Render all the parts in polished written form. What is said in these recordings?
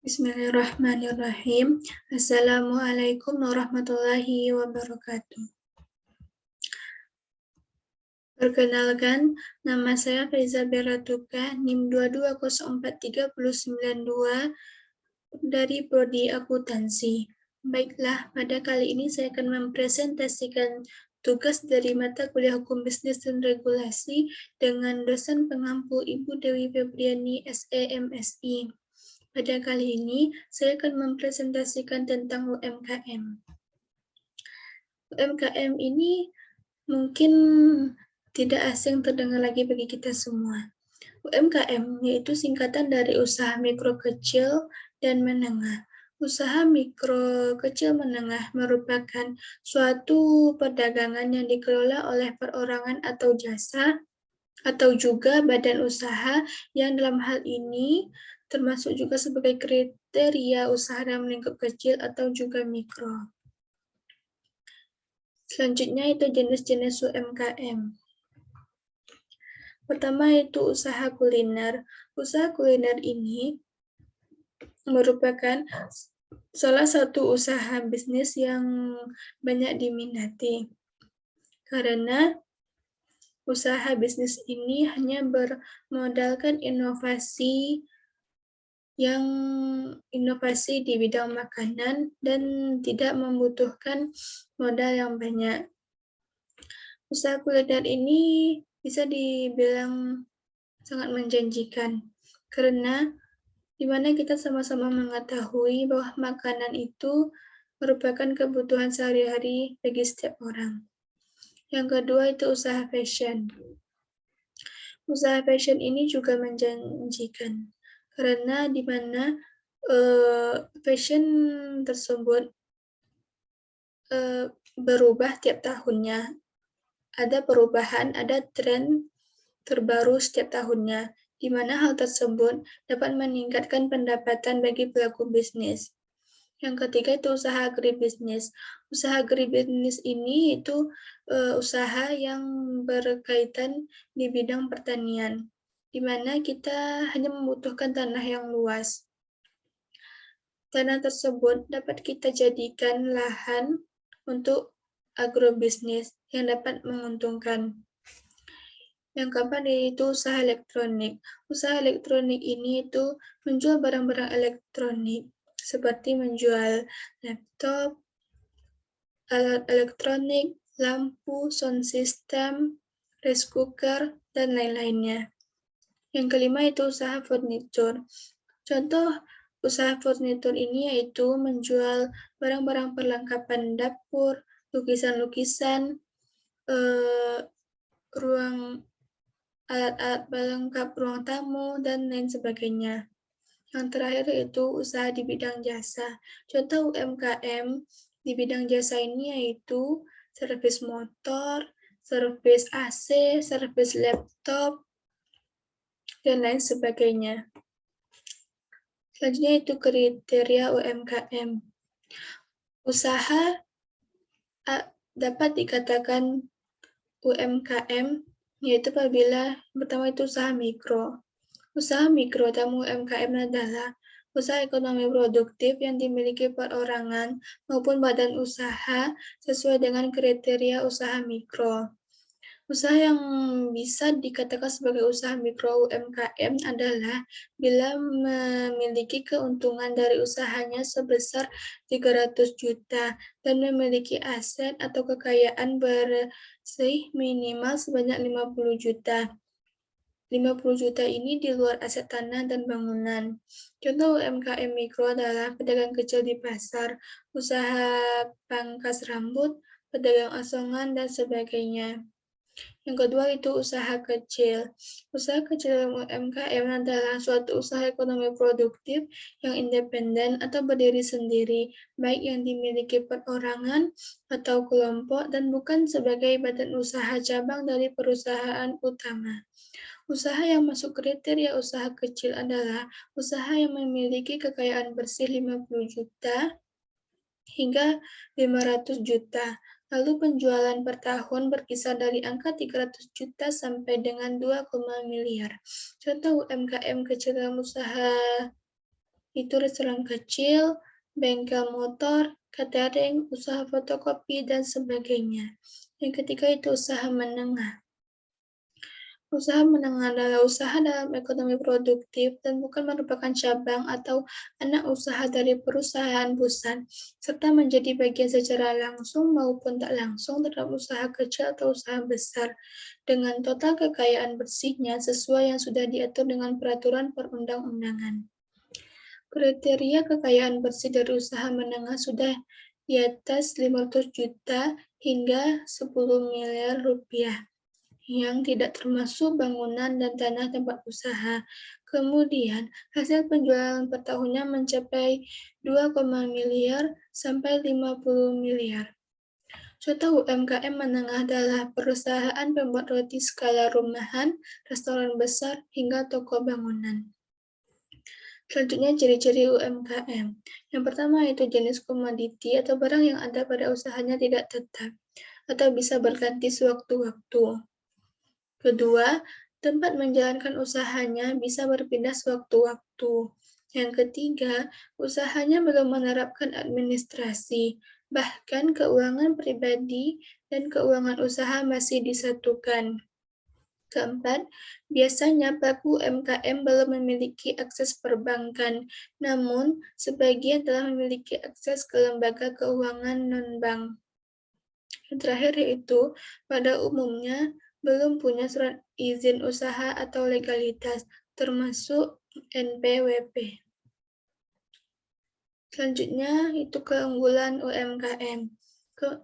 Bismillahirrahmanirrahim. Assalamualaikum warahmatullahi wabarakatuh. Perkenalkan, nama saya Faiza Beratuka, NIM 2204392 dari Prodi Akuntansi. Baiklah, pada kali ini saya akan mempresentasikan tugas dari mata kuliah Hukum Bisnis dan Regulasi dengan dosen pengampu Ibu Dewi Febriani, SE MSI. Pada kali ini, saya akan mempresentasikan tentang UMKM. UMKM ini mungkin tidak asing terdengar lagi bagi kita semua. UMKM yaitu singkatan dari usaha mikro kecil dan menengah. Usaha mikro kecil menengah merupakan suatu perdagangan yang dikelola oleh perorangan atau jasa, atau juga badan usaha yang dalam hal ini termasuk juga sebagai kriteria usaha dalam lingkup kecil atau juga mikro. Selanjutnya itu jenis-jenis UMKM. Pertama itu usaha kuliner. Usaha kuliner ini merupakan salah satu usaha bisnis yang banyak diminati. Karena usaha bisnis ini hanya bermodalkan inovasi di bidang makanan dan tidak membutuhkan modal yang banyak. Usaha kuliner ini bisa dibilang sangat menjanjikan karena di mana kita sama-sama mengetahui bahwa makanan itu merupakan kebutuhan sehari-hari bagi setiap orang. Yang kedua itu usaha fashion. Usaha fashion ini juga menjanjikan karena di mana fashion tersebut berubah tiap tahunnya. Ada perubahan, ada tren terbaru setiap tahunnya, di mana hal tersebut dapat meningkatkan pendapatan bagi pelaku bisnis. Yang ketiga itu usaha agribisnis. Usaha agribisnis ini itu usaha yang berkaitan di bidang pertanian, di mana kita hanya membutuhkan tanah yang luas. Tanah tersebut dapat kita jadikan lahan untuk agrobisnis yang dapat menguntungkan. Yang keempat yaitu usaha elektronik. Usaha elektronik ini itu menjual barang-barang elektronik seperti menjual laptop, alat elektronik, lampu, sound system, rice cooker, dan lain-lainnya. Yang kelima itu usaha furnitur. Contoh usaha furnitur ini yaitu menjual barang-barang perlengkapan dapur, lukisan-lukisan, alat-alat pelengkap ruang tamu, dan lain sebagainya. Yang terakhir yaitu usaha di bidang jasa. Contoh UMKM di bidang jasa ini yaitu servis motor, servis AC, servis laptop, dan lain sebagainya. Selanjutnya itu kriteria UMKM. Usaha dapat dikatakan UMKM yaitu apabila pertama itu usaha mikro. Usaha mikro atau UMKM adalah usaha ekonomi produktif yang dimiliki perorangan maupun badan usaha sesuai dengan kriteria usaha mikro. Usaha yang bisa dikatakan sebagai usaha mikro UMKM adalah bila memiliki keuntungan dari usahanya sebesar 300 juta dan memiliki aset atau kekayaan bersih minimal sebanyak 50 juta. 50 juta ini di luar aset tanah dan bangunan. Contoh UMKM mikro adalah pedagang kecil di pasar, usaha pangkas rambut, pedagang asongan, dan sebagainya. Yang kedua itu usaha kecil. Usaha kecil UMKM adalah suatu usaha ekonomi produktif yang independen atau berdiri sendiri, baik yang dimiliki perorangan atau kelompok dan bukan sebagai badan usaha cabang dari perusahaan utama. Usaha yang masuk kriteria usaha kecil adalah usaha yang memiliki kekayaan bersih 50 juta hingga 500 juta. Lalu penjualan per tahun berkisar dari angka 300 juta sampai dengan 2, miliar. Contoh UMKM kecil dalam usaha itu restoran kecil, bengkel motor, catering, usaha fotokopi, dan sebagainya. Yang ketiga itu usaha menengah. Usaha menengah adalah usaha dalam ekonomi produktif dan bukan merupakan cabang atau anak usaha dari perusahaan pusat, serta menjadi bagian secara langsung maupun tak langsung terhadap usaha kecil atau usaha besar, dengan total kekayaan bersihnya sesuai yang sudah diatur dengan peraturan perundang-undangan. Kriteria kekayaan bersih dari usaha menengah sudah di atas 500 juta hingga 10 miliar rupiah yang tidak termasuk bangunan dan tanah tempat usaha. Kemudian, hasil penjualan per tahunnya mencapai 2, miliar sampai 50 miliar. Contoh UMKM menengah adalah perusahaan pembuat roti skala rumahan, restoran besar, hingga toko bangunan. Selanjutnya, ciri-ciri UMKM. Yang pertama itu jenis komoditi atau barang yang ada pada usahanya tidak tetap atau bisa berganti sewaktu-waktu. Kedua, tempat menjalankan usahanya bisa berpindah sewaktu-waktu. Yang ketiga, usahanya belum menerapkan administrasi, bahkan keuangan pribadi dan keuangan usaha masih disatukan. Keempat, biasanya pelaku UMKM belum memiliki akses perbankan, namun sebagian telah memiliki akses ke lembaga keuangan non-bank. Yang terakhir yaitu, pada umumnya belum punya surat izin usaha atau legalitas, termasuk NPWP. Selanjutnya itu keunggulan UMKM.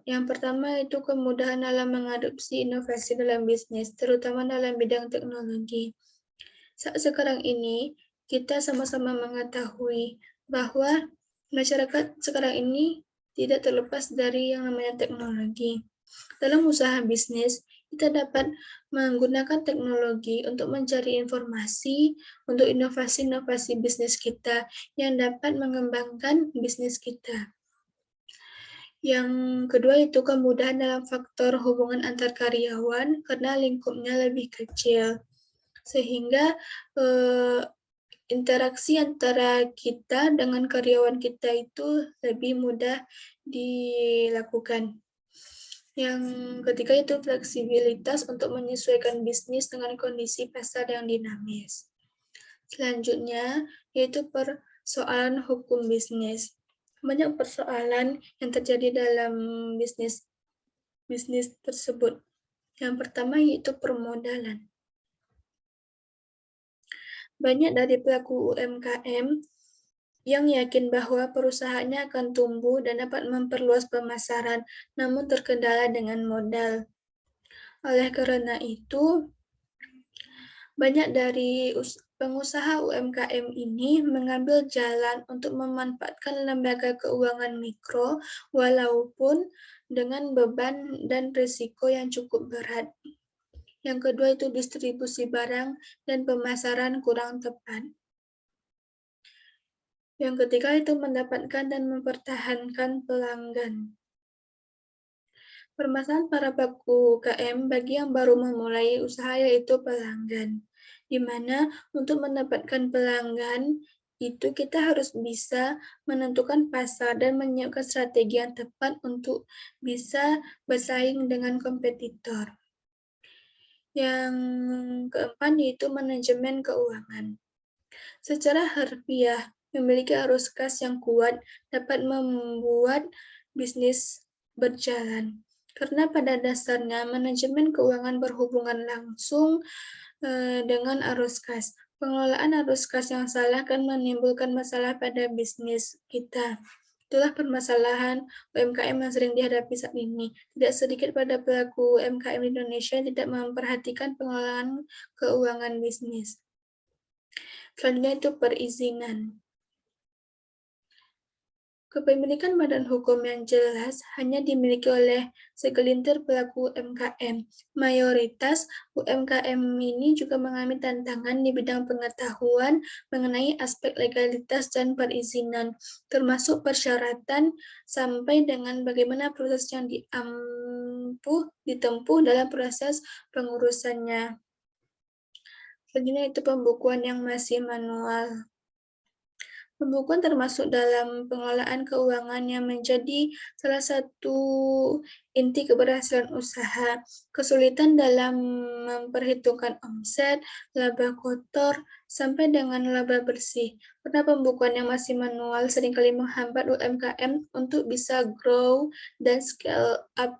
Yang pertama itu kemudahan dalam mengadopsi inovasi dalam bisnis, terutama dalam bidang teknologi. Saat sekarang ini, kita sama-sama mengetahui bahwa masyarakat sekarang ini tidak terlepas dari yang namanya teknologi. Dalam usaha bisnis, kita dapat menggunakan teknologi untuk mencari informasi untuk inovasi-inovasi bisnis kita yang dapat mengembangkan bisnis kita. Yang kedua itu kemudahan dalam faktor hubungan antar karyawan karena lingkupnya lebih kecil. Sehingga interaksi antara kita dengan karyawan kita itu lebih mudah dilakukan. Yang ketiga itu fleksibilitas untuk menyesuaikan bisnis dengan kondisi pasar yang dinamis. Selanjutnya yaitu persoalan hukum bisnis. Banyak persoalan yang terjadi dalam bisnis tersebut. Yang pertama yaitu permodalan. Banyak dari pelaku UMKM yang yakin bahwa perusahaannya akan tumbuh dan dapat memperluas pemasaran, namun terkendala dengan modal. Oleh karena itu, banyak dari pengusaha UMKM ini mengambil jalan untuk memanfaatkan lembaga keuangan mikro, walaupun dengan beban dan risiko yang cukup berat. Yang kedua itu distribusi barang dan pemasaran kurang tepat. Yang ketiga itu mendapatkan dan mempertahankan pelanggan. Permasalahan para pelaku UKM bagi yang baru memulai usaha yaitu pelanggan, di mana untuk mendapatkan pelanggan itu kita harus bisa menentukan pasar dan menyiapkan strategi yang tepat untuk bisa bersaing dengan kompetitor. Yang keempat yaitu manajemen keuangan. Secara harfiah, memiliki arus kas yang kuat dapat membuat bisnis berjalan. Karena pada dasarnya manajemen keuangan berhubungan langsung dengan arus kas. Pengelolaan arus kas yang salah akan menimbulkan masalah pada bisnis kita. Itulah permasalahan UMKM yang sering dihadapi saat ini. Tidak sedikit pada pelaku UMKM di Indonesia yang tidak memperhatikan pengelolaan keuangan bisnis. Selanjutnya itu perizinan. Kepemilikan badan hukum yang jelas hanya dimiliki oleh segelintir pelaku UMKM. Mayoritas UMKM ini juga mengalami tantangan di bidang pengetahuan mengenai aspek legalitas dan perizinan, termasuk persyaratan sampai dengan bagaimana proses yang ditempuh dalam proses pengurusannya. Selanjutnya itu pembukuan yang masih manual. Pembukuan termasuk dalam pengelolaan keuangan yang menjadi salah satu inti keberhasilan usaha. Kesulitan dalam memperhitungkan omset, laba kotor, sampai dengan laba bersih. Karena pembukuan yang masih manual seringkali menghambat UMKM untuk bisa grow dan scale up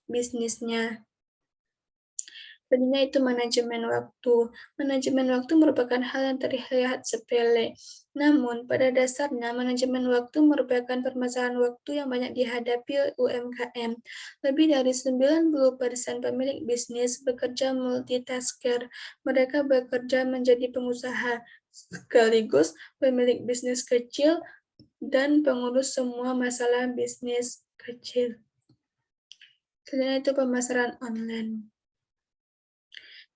bisnisnya. Selanjutnya itu manajemen waktu. Manajemen waktu merupakan hal yang terlihat sepele. Namun, pada dasarnya manajemen waktu merupakan permasalahan waktu yang banyak dihadapi UMKM. Lebih dari 90% pemilik bisnis bekerja multitasker. Mereka bekerja menjadi pengusaha sekaligus pemilik bisnis kecil dan pengurus semua masalah bisnis kecil. Selanjutnya itu pemasaran online.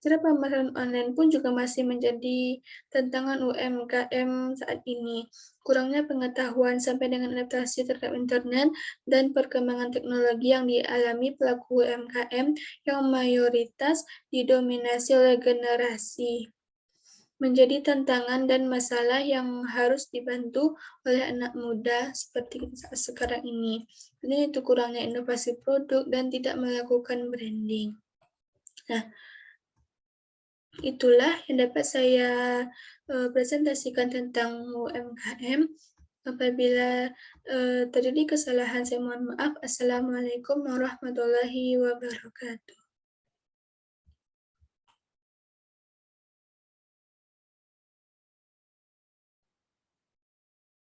Cara pemasaran online pun juga masih menjadi tantangan UMKM saat ini. Kurangnya pengetahuan sampai dengan adaptasi terhadap internet dan perkembangan teknologi yang dialami pelaku UMKM yang mayoritas didominasi oleh generasi. Menjadi tantangan dan masalah yang harus dibantu oleh anak muda seperti saat sekarang ini. Ini itu kurangnya inovasi produk dan tidak melakukan branding. Nah, itulah yang dapat saya presentasikan tentang UMKM. Apabila terjadi kesalahan, saya mohon maaf. Assalamualaikum warahmatullahi wabarakatuh.